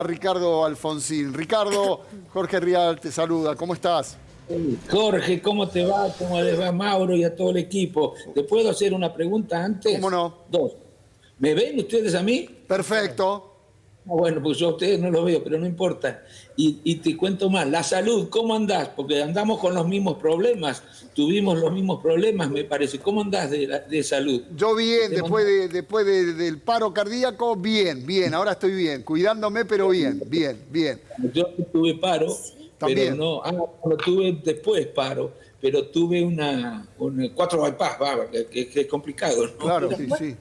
Ricardo Alfonsín. Ricardo, Jorge Rial te saluda. ¿Cómo estás? Jorge, ¿cómo te va? ¿Cómo les va a Mauro y a todo el equipo? ¿Te puedo hacer una pregunta antes? ¿Cómo no? Dos. ¿Me ven ustedes a mí? Perfecto. Bueno, pues yo a ustedes no los veo, pero no importa. Y te cuento más, la salud, ¿cómo andás? Porque andamos con los mismos problemas, tuvimos los mismos problemas, me parece. ¿Cómo andás de salud? Yo bien, después del paro cardíaco, bien. Ahora estoy bien, cuidándome, pero bien. Yo tuve paro, También. pero no tuve después paro, pero tuve un 4 bypass, que es complicado, ¿no? Claro, sí.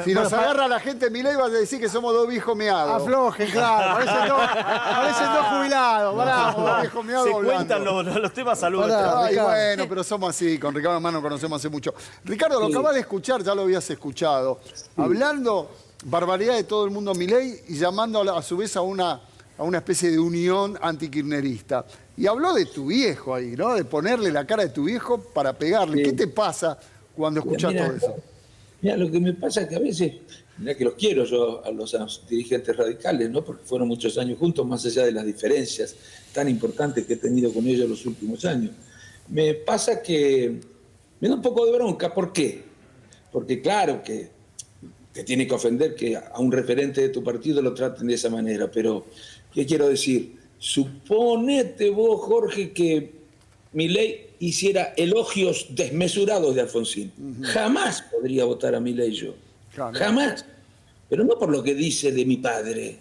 Si nos agarra la gente, Milei va a decir que somos dos viejos meados. Aflojen, claro. Parecen dos jubilados. Dos viejos meados Se hablando. cuentan los temas salud. Ay, bueno, pero somos así, con Ricardo Hermano nos conocemos hace mucho. Ricardo, lo acabas de escuchar, ya lo habías escuchado, hablando barbaridad de todo el mundo Milei y llamando a su vez a una especie de unión antikirchnerista. Y habló de tu viejo ahí, ¿no? De ponerle la cara de tu viejo para pegarle. Sí. ¿Qué te pasa cuando escuchás todo eso? Mira, lo que me pasa es que a veces, mira que los quiero yo a los dirigentes radicales, ¿no? Porque fueron muchos años juntos, más allá de las diferencias tan importantes que he tenido con ellos los últimos años. Me pasa que me da un poco de bronca. ¿Por qué? Porque claro que te tiene que ofender que a un referente de tu partido lo traten de esa manera, pero ¿qué quiero decir? Suponete vos, Jorge, que Milei hiciera elogios desmesurados de Alfonsín. Jamás podría votar a Milei yo. Claro. Jamás. Pero no por lo que dice de mi padre.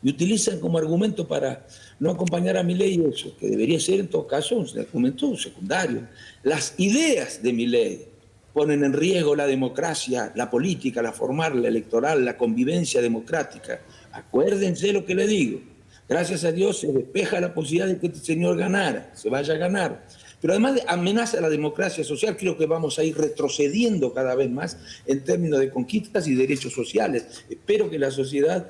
Y utilizan como argumento para no acompañar a Milei eso, que debería ser en todo caso un argumento secundario. Las ideas de Milei ponen en riesgo la democracia, la política, la formal, la electoral, la convivencia democrática. Acuérdense lo que le digo. Gracias a Dios se despeja la posibilidad de que este señor ganara, se vaya a ganar. Pero además amenaza a la democracia social. Creo que vamos a ir retrocediendo cada vez más en términos de conquistas y derechos sociales. Espero que la sociedad,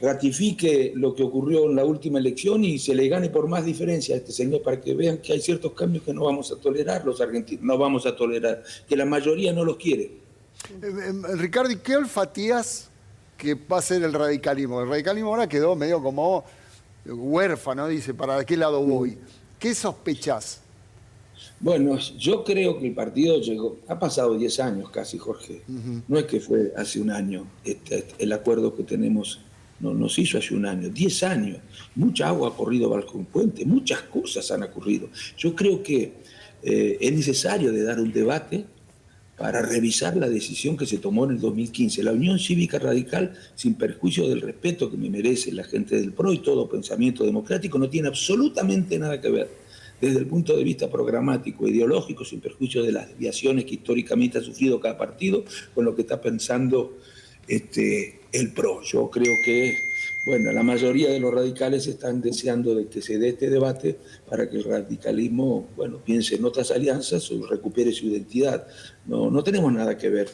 ratifique lo que ocurrió en la última elección y se le gane por más diferencia a este señor, para que vean que hay ciertos cambios que no vamos a tolerar los argentinos, no vamos a tolerar, que la mayoría no los quiere. Ricardo, ¿y qué olfatías que va a ser el radicalismo? El radicalismo ahora quedó medio como huérfano, dice, ¿para qué lado voy? ¿Qué sospechás? Bueno, yo creo que el partido llegó, ha pasado 10 años casi, Jorge. No es que fue hace un año, el acuerdo que tenemos nos hizo hace un año, 10 años. Mucha agua ha corrido bajo el puente, muchas cosas han ocurrido. Yo creo que es necesario de dar un debate para revisar la decisión que se tomó en el 2015. La Unión Cívica Radical, sin perjuicio del respeto que me merece la gente del PRO y todo pensamiento democrático, no tiene absolutamente nada que ver, desde el punto de vista programático, ideológico, sin perjuicio de las desviaciones que históricamente ha sufrido cada partido, con lo que está pensando el PRO. Yo creo que la mayoría de los radicales están deseando de que se dé este debate para que el radicalismo, piense en otras alianzas o recupere su identidad. No tenemos nada que ver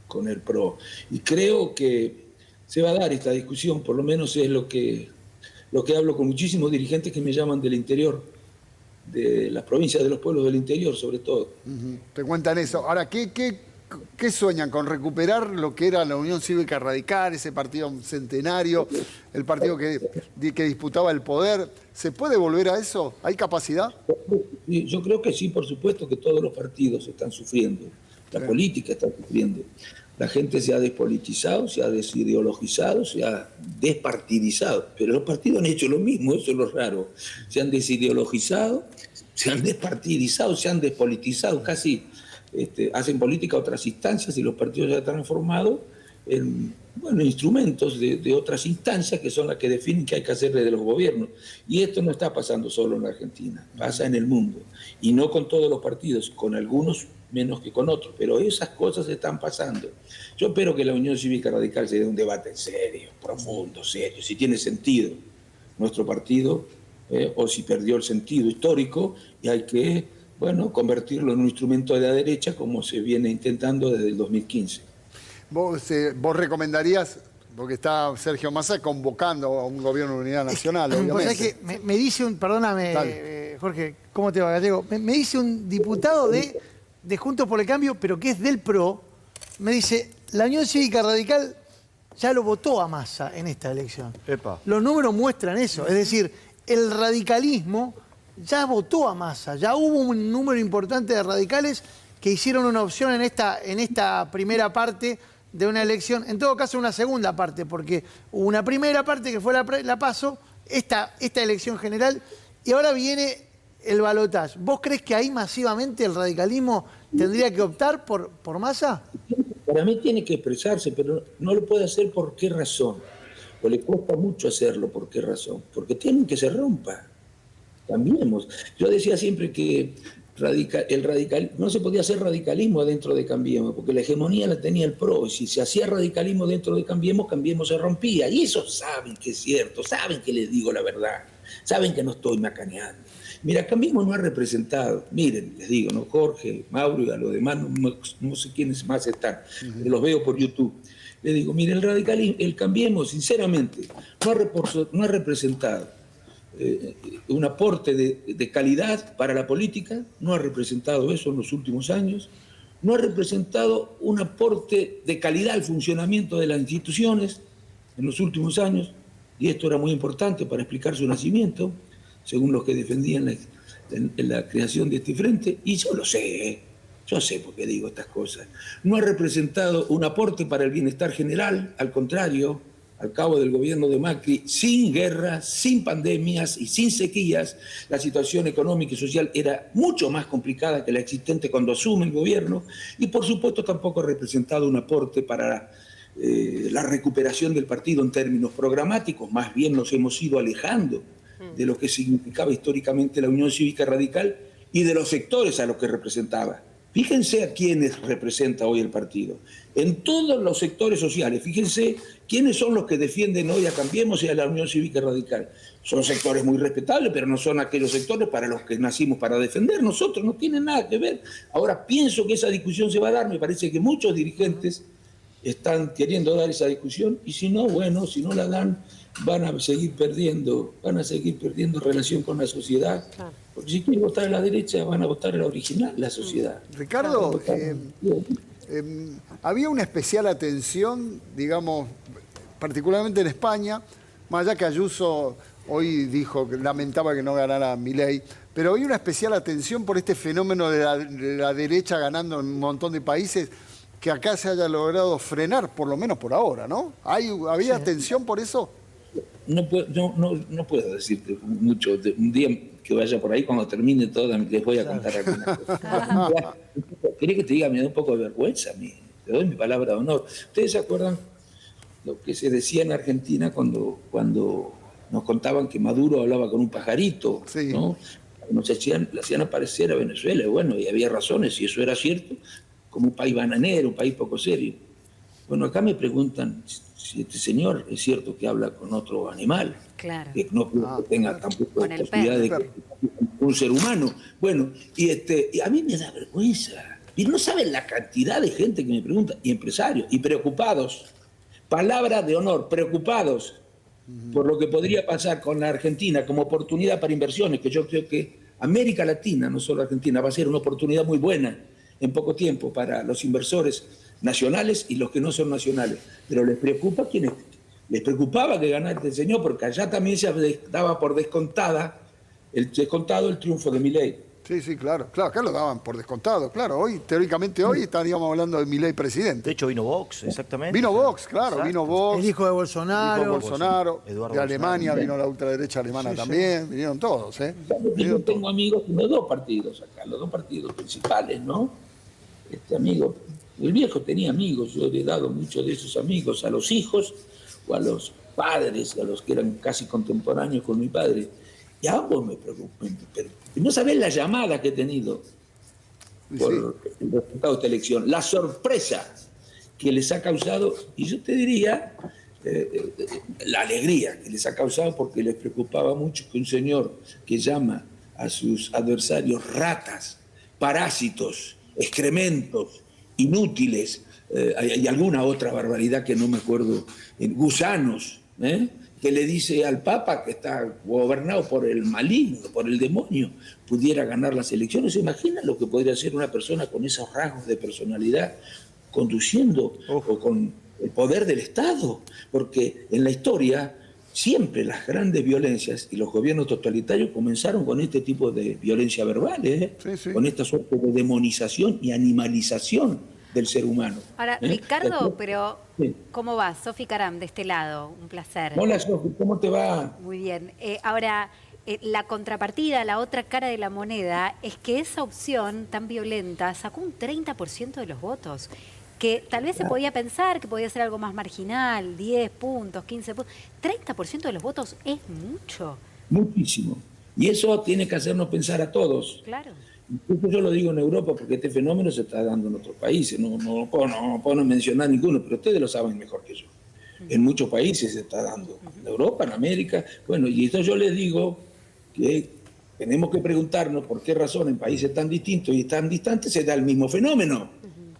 con el PRO. Y creo que se va a dar esta discusión, por lo menos es lo que hablo con muchísimos dirigentes que me llaman del interior, de las provincias, de los pueblos del interior sobre todo. Te cuentan eso. Ahora, ¿qué sueñan? ¿Con recuperar lo que era la Unión Cívica Radical, ese partido centenario, el partido que disputaba el poder? ¿Se puede volver a eso? ¿Hay capacidad? Yo creo que sí, por supuesto que todos los partidos están sufriendo, la política está sufriendo. La gente se ha despolitizado, se ha desideologizado, se ha despartidizado, pero los partidos han hecho lo mismo, eso es lo raro. Se han desideologizado, se han despartidizado, se han despolitizado, casi hacen política a otras instancias y los partidos se han transformado en instrumentos de otras instancias que son las que definen qué hay que hacer desde los gobiernos. Y esto no está pasando solo en la Argentina, pasa en el mundo. Y no con todos los partidos, con algunos menos que con otros, pero esas cosas están pasando. Yo espero que la Unión Cívica Radical se dé un debate serio, profundo, serio, si tiene sentido nuestro partido, o si perdió el sentido histórico y hay que, convertirlo en un instrumento de la derecha como se viene intentando desde el 2015. ¿Vos recomendarías, porque está Sergio Massa convocando a un gobierno de unidad nacional, obviamente? Pues es que me dice perdóname, Jorge, ¿cómo te va, Gallego? Me dice un diputado de Juntos por el Cambio, pero que es del PRO, me dice, la Unión Cívica Radical ya lo votó a Massa en esta elección. Epa. Los números muestran eso. Es decir, el radicalismo ya votó a Massa. Ya hubo un número importante de radicales que hicieron una opción en esta primera parte de una elección. En todo caso, una segunda parte, porque hubo una primera parte que fue la PASO, esta elección general, y ahora viene el balotaje. ¿Vos crees que ahí masivamente el radicalismo tendría que optar por Massa? Para mí tiene que expresarse, pero no lo puede hacer por qué razón. O le cuesta mucho hacerlo, ¿por qué razón? Porque tienen que se rompa. Cambiemos. Yo decía siempre que no se podía hacer radicalismo dentro de Cambiemos, porque la hegemonía la tenía el PRO, y si se hacía radicalismo dentro de Cambiemos, Cambiemos se rompía. Y eso saben que es cierto, saben que les digo la verdad, saben que no estoy macaneando. Mira, Cambiemos no ha representado, miren, les digo, ¿no? Jorge, Mauro y a los demás, no sé quiénes más están, los veo por YouTube. Les digo, miren, el radicalismo, el Cambiemos, sinceramente, no ha representado un aporte de calidad para la política, no ha representado eso en los últimos años, no ha representado un aporte de calidad al funcionamiento de las instituciones en los últimos años, y esto era muy importante para explicar su nacimiento, según los que defendían la creación de este frente, y yo lo sé, yo sé por qué digo estas cosas. No ha representado un aporte para el bienestar general, al contrario, al cabo del gobierno de Macri, sin guerras, sin pandemias y sin sequías, la situación económica y social era mucho más complicada que la existente cuando asume el gobierno, y por supuesto tampoco ha representado un aporte para la recuperación del partido en términos programáticos, más bien nos hemos ido alejando de lo que significaba históricamente la Unión Cívica Radical y de los sectores a los que representaba. Fíjense a quiénes representa hoy el partido. En todos los sectores sociales, fíjense quiénes son los que defienden hoy a Cambiemos y a la Unión Cívica Radical. Son sectores muy respetables, pero no son aquellos sectores para los que nacimos para defender. Nosotros no tienen nada que ver. Ahora pienso que esa discusión se va a dar. Me parece que muchos dirigentes están queriendo dar esa discusión, y si no, bueno, si no la dan, van a seguir perdiendo relación con la sociedad. Claro. Porque si quieren votar a la derecha, van a votar a la original, la sociedad. Ricardo, había una especial atención, digamos, particularmente en España, más allá que Ayuso hoy dijo que lamentaba que no ganara Milei, pero había una especial atención por este fenómeno de la derecha ganando en un montón de países, que acá se haya logrado frenar, por lo menos por ahora, ¿no? ¿Había atención por eso? No puedo decirte mucho. Un día que vaya por ahí, cuando termine todo, les voy a contar algunas cosas. ¿Querés que te diga? Me da un poco de vergüenza a mí. Te doy mi palabra de honor. ¿Ustedes se acuerdan lo que se decía en Argentina cuando nos contaban que Maduro hablaba con un pajarito? Sí. ¿No? Le hacían aparecer a Venezuela. Bueno, y había razones, si eso era cierto, como un país bananero, un país poco serio. Bueno, acá me preguntan si este señor es cierto que habla con otro animal, claro, que no tenga tampoco la posibilidad de que un ser humano. Bueno, y a mí me da vergüenza. Y no saben la cantidad de gente que me pregunta, y empresarios, y preocupados, palabra de honor, preocupados por lo que podría pasar con la Argentina como oportunidad para inversiones, que yo creo que América Latina, no solo Argentina, va a ser una oportunidad muy buena en poco tiempo para los inversores nacionales y los que no son nacionales. Pero les preocupa quiénes. Les preocupaba que ganara este señor, porque allá también se daba por descontado el triunfo de Milei. Sí, claro, acá lo daban por descontado, claro. Teóricamente hoy estaríamos hablando de Milei presidente. De hecho vino Vox, exactamente. Vino Vox, claro, exacto. Vino Vox. El hijo de Bolsonaro. De Alemania, vino la ultraderecha alemana también, vinieron todos, ¿eh? Yo tengo amigos en los dos partidos acá, los dos partidos principales, ¿no? El viejo tenía amigos, yo le he dado muchos de esos amigos a los hijos o a los padres, a los que eran casi contemporáneos con mi padre. Y a ambos me preocupan. No sabés la llamada que he tenido por el resultado de esta elección, la sorpresa que les ha causado, y yo te diría, la alegría que les ha causado, porque les preocupaba mucho que un señor que llama a sus adversarios ratas, parásitos, excrementos, inútiles, y alguna otra barbaridad que no me acuerdo, gusanos, que le dice al Papa, que está gobernado por el maligno, por el demonio, pudiera ganar las elecciones. ¿Se imagina lo que podría hacer una persona con esos rasgos de personalidad conduciendo o con el poder del Estado, porque en la historia siempre las grandes violencias y los gobiernos totalitarios comenzaron con este tipo de violencia verbal, con esta suerte de demonización y animalización del ser humano. Ahora, Ricardo, pero ¿cómo va? Sofi Caram, de este lado, un placer. Hola, Sofi, ¿cómo te va? Muy bien. Ahora, la contrapartida, la otra cara de la moneda, es que esa opción tan violenta sacó un 30% de los votos, que tal vez se podía pensar que podía ser algo más marginal, 10 puntos, 15 puntos. 30% de los votos es mucho. Muchísimo. Y eso tiene que hacernos pensar a todos. Claro. Yo lo digo en Europa porque este fenómeno se está dando en otros países. No puedo mencionar ninguno, pero ustedes lo saben mejor que yo. En muchos países se está dando. En Europa, en América. Bueno, y esto yo les digo que tenemos que preguntarnos por qué razón en países tan distintos y tan distantes se da el mismo fenómeno.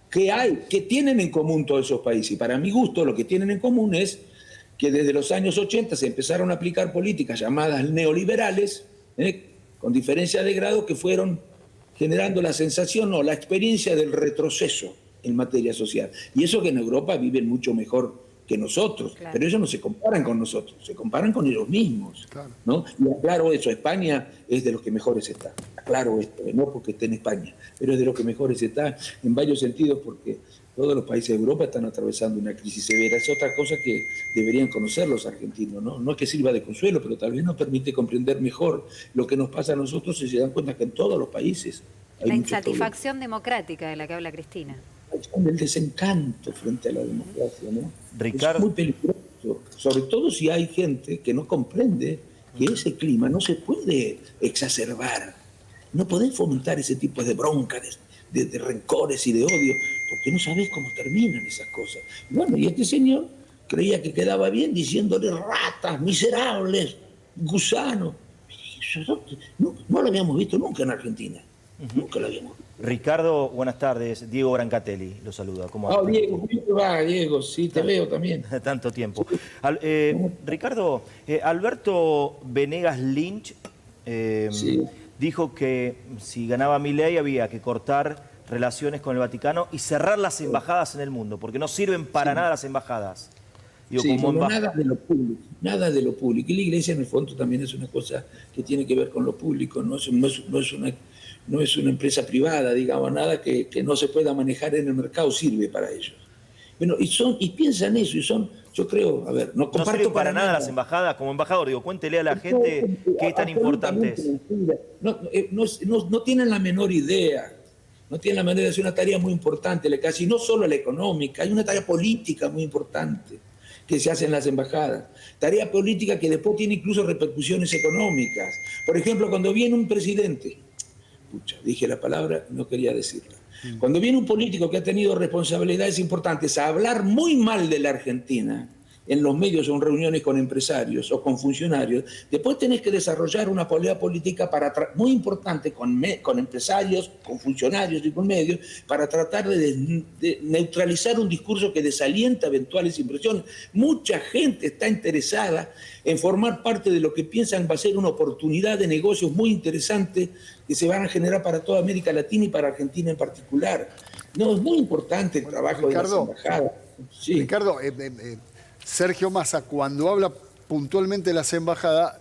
¿Qué tienen en común todos esos países? Y para mi gusto lo que tienen en común es que desde los años 80 se empezaron a aplicar políticas llamadas neoliberales, con diferencia de grado, que fueron generando la sensación o la experiencia del retroceso en materia social. Y eso que en Europa viven mucho mejor que nosotros, claro. Pero ellos no se comparan con nosotros, se comparan con ellos mismos. Claro. ¿No? Y aclaro eso, España es de los que mejores está. Aclaro esto, no porque esté en España, pero es de los que mejores está en varios sentidos, porque todos los países de Europa están atravesando una crisis severa. Es otra cosa que deberían conocer los argentinos, ¿no? No es que sirva de consuelo, pero tal vez nos permite comprender mejor lo que nos pasa a nosotros y se dan cuenta que en todos los países hay la insatisfacción democrática de la que habla Cristina. El desencanto frente a la democracia, ¿no? Ricardo. Es muy peligroso, sobre todo si hay gente que no comprende que ese clima no se puede exacerbar. No podés fomentar ese tipo de bronca, de rencores y de odio, porque no sabés cómo terminan esas cosas. Bueno, y este señor creía que quedaba bien diciéndole ratas, miserables, gusanos. No lo habíamos visto nunca en Argentina. Nunca lo habíamos visto. Ricardo, buenas tardes. Diego Brancatelli lo saluda. ¿Cómo va? Diego, ¿cómo te va, Diego? Sí, te veo también. Tanto tiempo. Ricardo, Alberto Venegas Lynch dijo que si ganaba Milei había que cortar relaciones con el Vaticano y cerrar las embajadas en el mundo, porque no sirven para nada las embajadas. Digo, nada de lo público, nada de lo público. Y la Iglesia en el fondo también es una cosa que tiene que ver con lo público, no es una empresa privada, digamos, nada que no se pueda manejar en el mercado sirve para ellos. Bueno, y piensan eso, y son, yo creo, a ver, no comparto. No sirven para nada las embajadas, como embajador, digo, cuéntele a la gente qué es tan importante es. No tienen la menor idea. No tienen la menor idea, es una tarea muy importante, casi no solo la económica, hay una tarea política muy importante que se hace en las embajadas. Tarea política que después tiene incluso repercusiones económicas. Por ejemplo, cuando viene un presidente, dije la palabra, no quería decirla. Cuando viene un político que ha tenido responsabilidades importantes a hablar muy mal de la Argentina, en los medios o en reuniones con empresarios o con funcionarios, después tenés que desarrollar una política muy importante con empresarios, con funcionarios y con medios, para tratar de neutralizar un discurso que desalienta eventuales impresiones. Mucha gente está interesada en formar parte de lo que piensan va a ser una oportunidad de negocios muy interesante que se van a generar para toda América Latina y para Argentina en particular. No, es muy importante el trabajo de las embajadas. Sí. Ricardo, Sergio Massa, cuando habla puntualmente de las embajadas,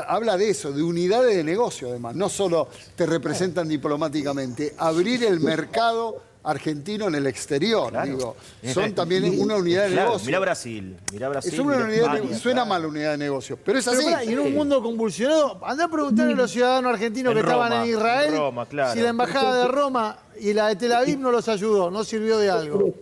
habla de eso, de unidades de negocio, además. No solo te representan diplomáticamente, abrir el mercado argentino en el exterior, claro. Digo. Son también una unidad de negocio. Mirá Brasil. Es una unidad de, suena mal unidad de negocio, pero es así. Y en un mundo convulsionado, andá a preguntarle a los ciudadanos argentinos que estaban en Israel si la embajada de Roma y la de Tel Aviv no los ayudó, no sirvió de algo.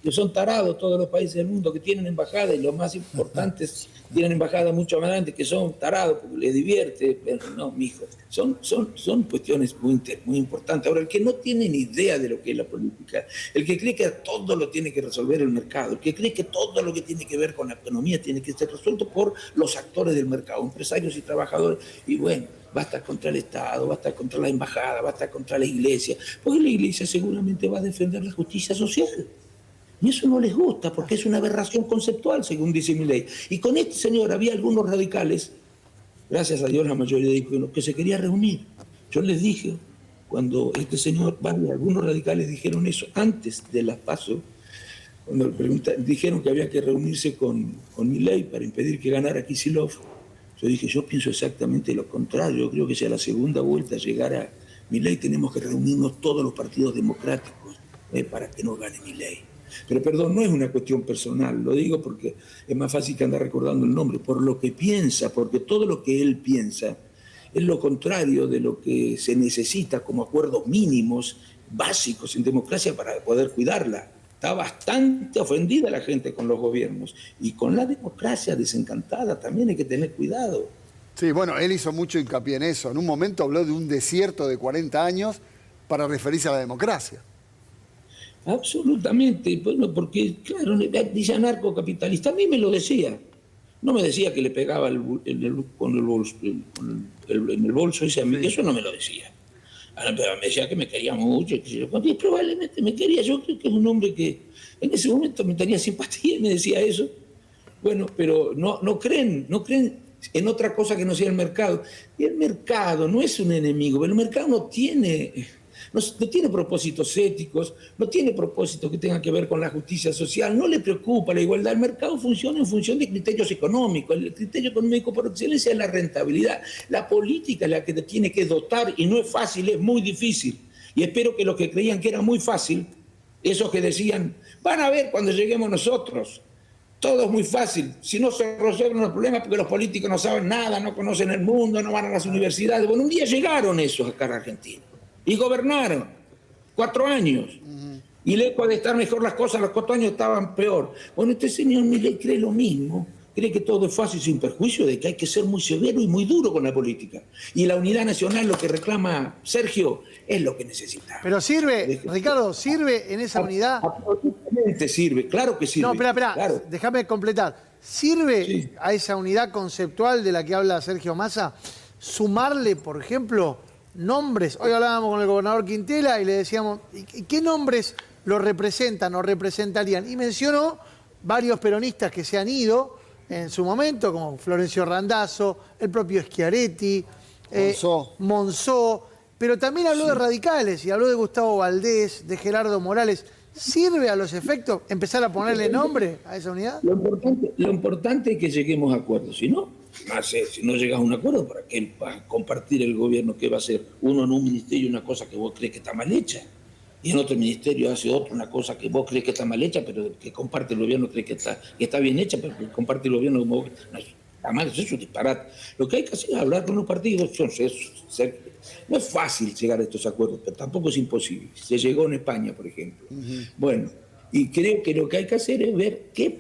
Que son tarados todos los países del mundo que tienen embajada, y los más importantes tienen embajadas mucho más grandes, que son tarados porque les divierte. Pero no, mijo, son cuestiones muy importantes. Ahora, el que no tiene ni idea de lo que es la política, el que cree que todo lo tiene que resolver el mercado, el que cree que todo lo que tiene que ver con la economía tiene que ser resuelto por los actores del mercado, empresarios y trabajadores, y bueno, va a estar contra el Estado, va a estar contra la embajada, va a estar contra la Iglesia, porque la Iglesia seguramente va a defender la justicia social. Y eso no les gusta, porque es una aberración conceptual, según dice Milei. Y con este señor había algunos radicales, gracias a Dios la mayoría dijo que se quería reunir. Yo les dije, cuando este señor, algunos radicales dijeron eso antes de las PASO, Cuando dijeron que había que reunirse con Milei para impedir que ganara Kicillof, yo dije, yo pienso exactamente lo contrario. Yo creo que si a la segunda vuelta llegara Milei, tenemos que reunirnos todos los partidos democráticos para que no gane Milei. Pero perdón, no es una cuestión personal, lo digo porque es más fácil que andar recordando el nombre, por lo que piensa, porque todo lo que él piensa es lo contrario de lo que se necesita como acuerdos mínimos, básicos en democracia para poder cuidarla. Está bastante ofendida la gente con los gobiernos y con la democracia desencantada también hay que tener cuidado. Sí, bueno, él hizo mucho hincapié en eso. En un momento habló de un desierto de 40 años para referirse a la democracia. Absolutamente, bueno, porque claro, dice anarcocapitalista, a mí me lo decía. No me decía que le pegaba en el bolso ese a mí, eso no me lo decía. Pero me decía que me quería mucho, y probablemente me quería. Yo creo que es un hombre que en ese momento me tenía simpatía y me decía eso. Bueno, pero no creen en otra cosa que no sea el mercado. Y el mercado no es un enemigo, el mercado no tiene propósitos éticos, no tiene propósitos que tengan que ver con la justicia social, no le preocupa la igualdad. El mercado funciona en función de criterios económicos. El criterio económico por excelencia es la rentabilidad. La política es la que te tiene que dotar y no es fácil, es muy difícil. Y espero que los que creían que era muy fácil, esos que decían, van a ver cuando lleguemos nosotros, todo es muy fácil, si no se resuelven los problemas porque los políticos no saben nada, no conocen el mundo, no van a las universidades. Bueno, un día llegaron esos acá a Argentina. Y gobernaron 4 años. Y lejos de estar mejor las cosas, los 4 años estaban peor. Bueno, este señor Milei cree lo mismo. Cree que todo es fácil sin perjuicio de que hay que ser muy severo y muy duro con la política. Y la unidad nacional, lo que reclama Sergio, es lo que necesitamos. Pero sirve, Ricardo, ¿sirve en esa unidad? Absolutamente sirve, claro que sirve. No, espera, claro. déjame completar. ¿Sirve a esa unidad conceptual de la que habla Sergio Massa sumarle, por ejemplo, nombres? Hoy hablábamos con el gobernador Quintela y le decíamos, ¿qué nombres lo representan o representarían? Y mencionó varios peronistas que se han ido en su momento, como Florencio Randazzo, el propio Schiaretti, Monzó, pero también habló de radicales y habló de Gustavo Valdés, de Gerardo Morales. ¿Sirve a los efectos empezar a ponerle nombre a esa unidad? Lo importante es que lleguemos a acuerdos. Si no llegas a un acuerdo, ¿para qué vas a compartir el gobierno? ¿Qué va a hacer? Uno en un ministerio una cosa que vos crees que está mal hecha, y en otro ministerio hace otro una cosa que vos crees que está mal hecha, pero que comparte el gobierno cree que está bien hecha, pero que comparte el gobierno como vos. No, está mal, eso es un disparate. Lo que hay que hacer es hablar con los partidos. No es fácil llegar a estos acuerdos, pero tampoco es imposible. Se llegó en España, por ejemplo. Bueno, y creo que lo que hay que hacer es ver en qué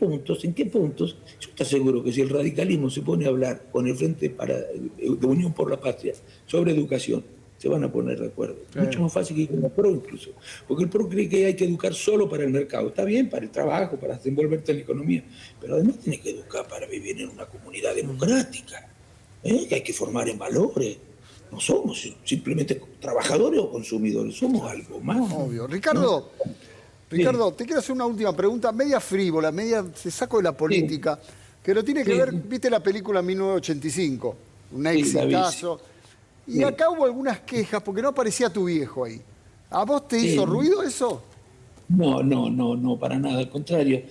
puntos. Yo estoy seguro que si el radicalismo se pone a hablar con el Frente de Unión por la Patria sobre educación, se van a poner de acuerdo. Mucho más fácil que con el PRO incluso. Porque el PRO cree que hay que educar solo para el mercado. Está bien, para el trabajo, para desenvolverte en la economía. Pero además tienes que educar para vivir en una comunidad democrática. Que hay que formar en valores. No somos simplemente trabajadores o consumidores, somos algo más. Obvio. Ricardo, te quiero hacer una última pregunta, media frívola, se saco de la política, pero tiene que ver, viste la película 1985, un exitazo. Y acá hubo algunas quejas porque no aparecía tu viejo ahí. ¿A vos te hizo ruido eso? No, para nada, al contrario.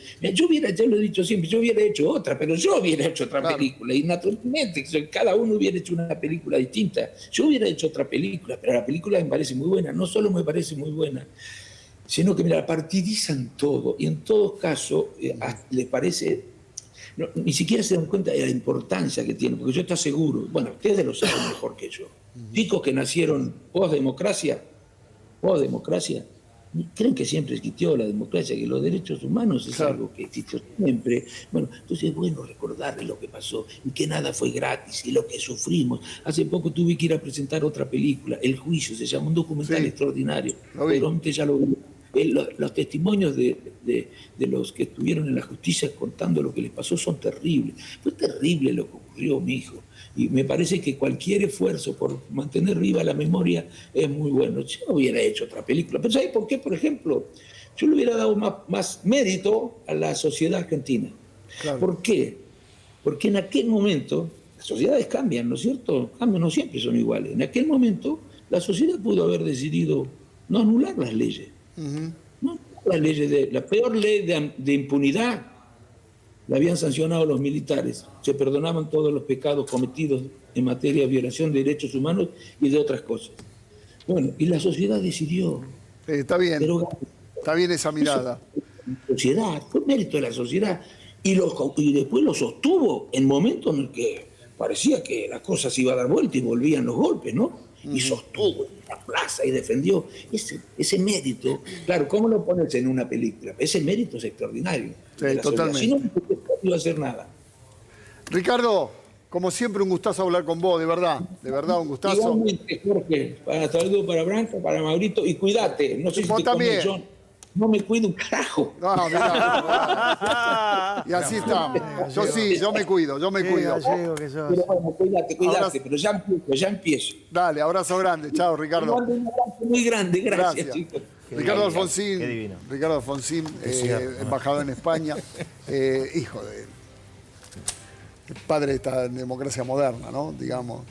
Mira, ya lo he dicho siempre, yo hubiera hecho otra, pero yo hubiera hecho otra película. Y naturalmente, cada uno hubiera hecho una película distinta. Yo hubiera hecho otra película, pero la película me parece muy buena. No solo me parece muy buena, sino que, mira, partidizan todo. Y en todo caso, les parece... ni siquiera se dan cuenta de la importancia que tiene, porque yo estoy seguro, bueno, ustedes lo saben mejor que yo. Chicos que nacieron post-democracia, creen que siempre existió la democracia, que los derechos humanos es algo que existió siempre. Bueno, entonces es bueno recordarles lo que pasó y que nada fue gratis y lo que sufrimos. Hace poco tuve que ir a presentar otra película, El Juicio, se llama, un documental extraordinario. Seguramente ya lo vi. Los testimonios de los que estuvieron en la justicia contando lo que les pasó son terribles. Fue terrible lo que ocurrió, mi hijo. Y me parece que cualquier esfuerzo por mantener viva la memoria es muy bueno. Yo hubiera hecho otra película. Pero ¿sabes por qué? Por ejemplo, yo le hubiera dado más mérito a la sociedad argentina. Claro. ¿Por qué? Porque en aquel momento, las sociedades cambian, ¿no es cierto? Cambian, no siempre son iguales. En aquel momento, la sociedad pudo haber decidido no anular las leyes. No la peor ley de impunidad la habían sancionado los militares. Se perdonaban todos los pecados cometidos en materia de violación de derechos humanos y de otras cosas. Bueno, y la sociedad decidió. Está bien. Pero, Está bien esa mirada. la sociedad, fue mérito de la sociedad. Y después lo sostuvo en momentos en el que parecía que la cosa se iba a dar vuelta y volvían los golpes, ¿no? Y sostuvo en la plaza y defendió ese mérito. Claro, ¿cómo lo pones en una película? Ese mérito es extraordinario. Sí, de la totalmente. sociedad. Si no, no iba a hacer nada. Ricardo, como siempre, un gustazo hablar con vos, de verdad, un gustazo. Igualmente, Jorge, saludos para Branca, para Maurito, y cuídate. No sé si Vos te también. come John. No me cuido un carajo. No, mirá. Y así estamos. Yo sí, yo me cuido. Qué gallego que sos. Pero bueno, cuídate, pero ya empiezo. Dale, abrazo grande. Chao, Ricardo. Un abrazo muy grande, gracias. chicos. Ricardo Alfonsín, Qué divino. Ricardo Alfonsín, embajador en España, hijo de el padre de esta democracia moderna, ¿no? Digamos.